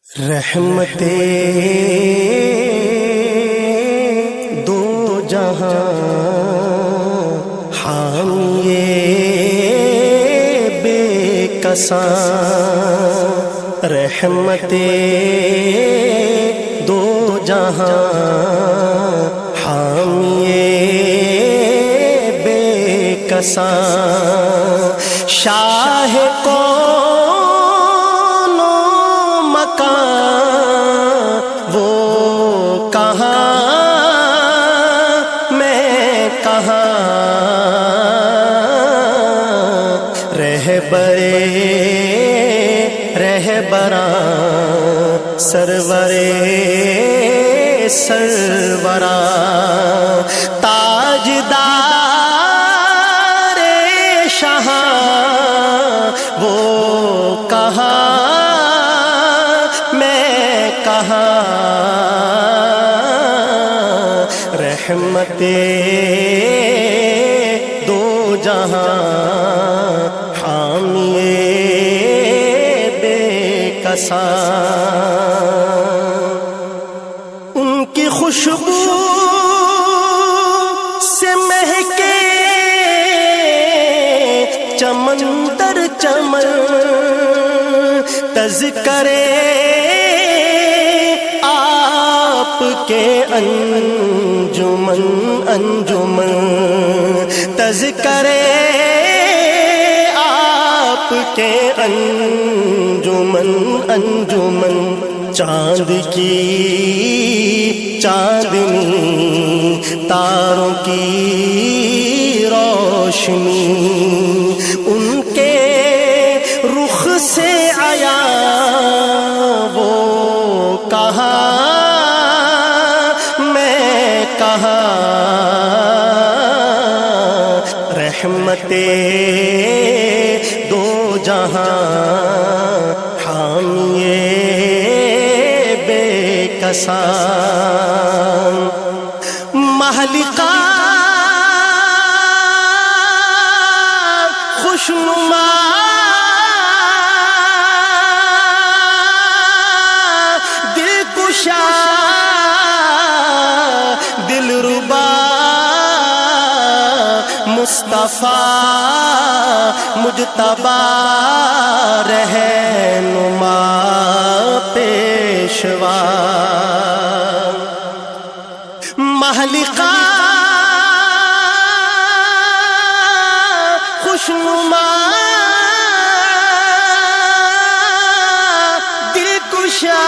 رحمت دو جہاں حامی بے کساں، رحمت دو جہاں حامی بے کساں، شاہ کون و مکان وہ کہاں میں کہاں، رہبراں سرورے سروراں، تاجدار شہاں وہ کہاں میں کہاں، رحمت دو جہاں حامی بے کساں، ان کی خوشبو سے مہکے چمن در چمن، تذکرے آپ کے انجمن انجمن، تذکرے آپ کے انجمن انجمن، چاند کی چاندنی تاروں کی روشنی، ان کے رخ سے آیا وہ کہاں میں کہاں، رحمت دو جہاں حامی بے کساں، محلقہ خوشنما دل کشا دل ربا مصطفیٰ مجتبی رہنما پیشوا، محلقہ خوشنما دل کشا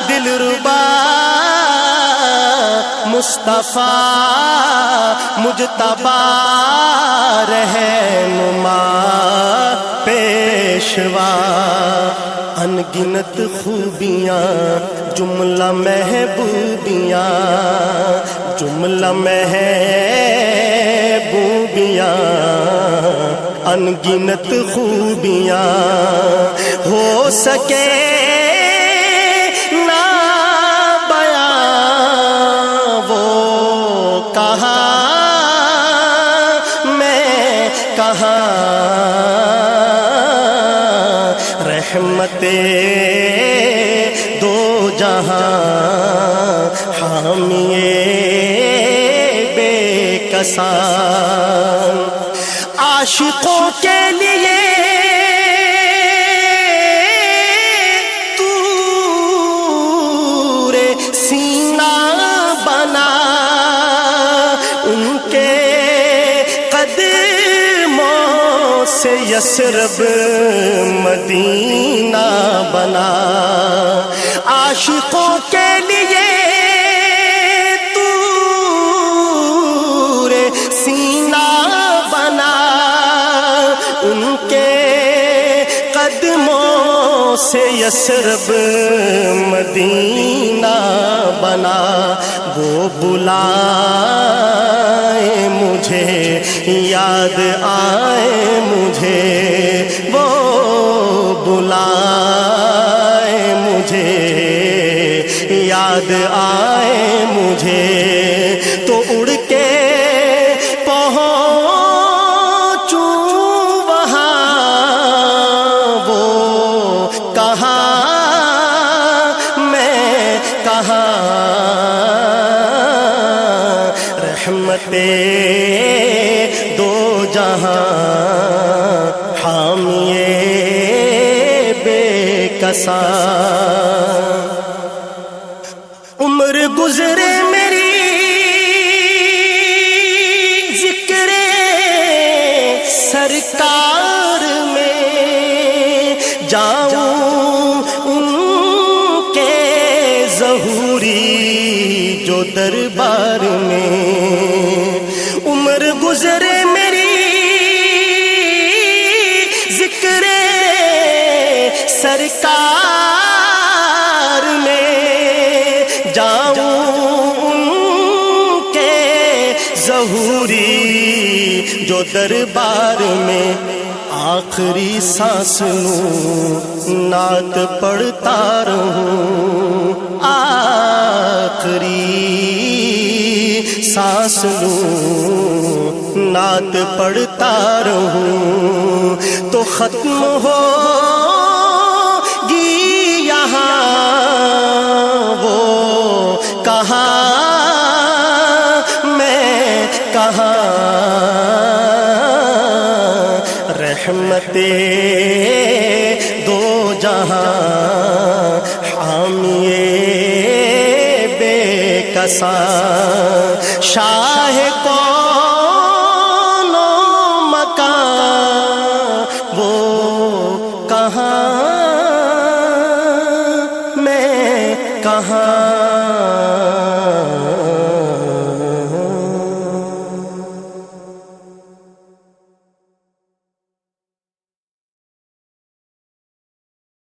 دل ربا مصطفیٰ مجتبی رہنما پیشوا، ان گنت خوبیاں جملہ محبوبیاں، جملہ محبوبیاں، ان گنت خوبیاں، ہو سکے نہ بیان وہ کہاں میں کہاں، رحمت دو جہاں حامی بے کساں، عاشقوں کے لیے طور سینہ بنا، ان کے قدموں سے یثرب مدینہ بنا، عاشقوں کے لیے طور سینہ بنا، ان کے قدموں سے یثرب مدینہ بنا، وہ بلائے مجھے یاد آئے مجھے، وہ بلائے مجھے یاد آئے مجھے، تو اڑ کے پہنچوں وہاں وہ کہاں رحمت دو جہاں حامی بے کساں، عمر گزرے میری ذکر سرکار میں، جاؤں ان کے ظہوری جو دربار میں، عمر گزرے میری ذکر سرکار میں، جاؤں ان کے ظہوری جو دربار میں، آخری سانس نوں نعت پڑھتا رہوں، آخری سانس لوں نعت پڑھتا رہوں، تو ختم ہوگی یہاں وہ کہاں میں کہاں، رحمت دو جہاں حامی بے کساں، شاہ کون و مکان وہ کہاں میں کہاں۔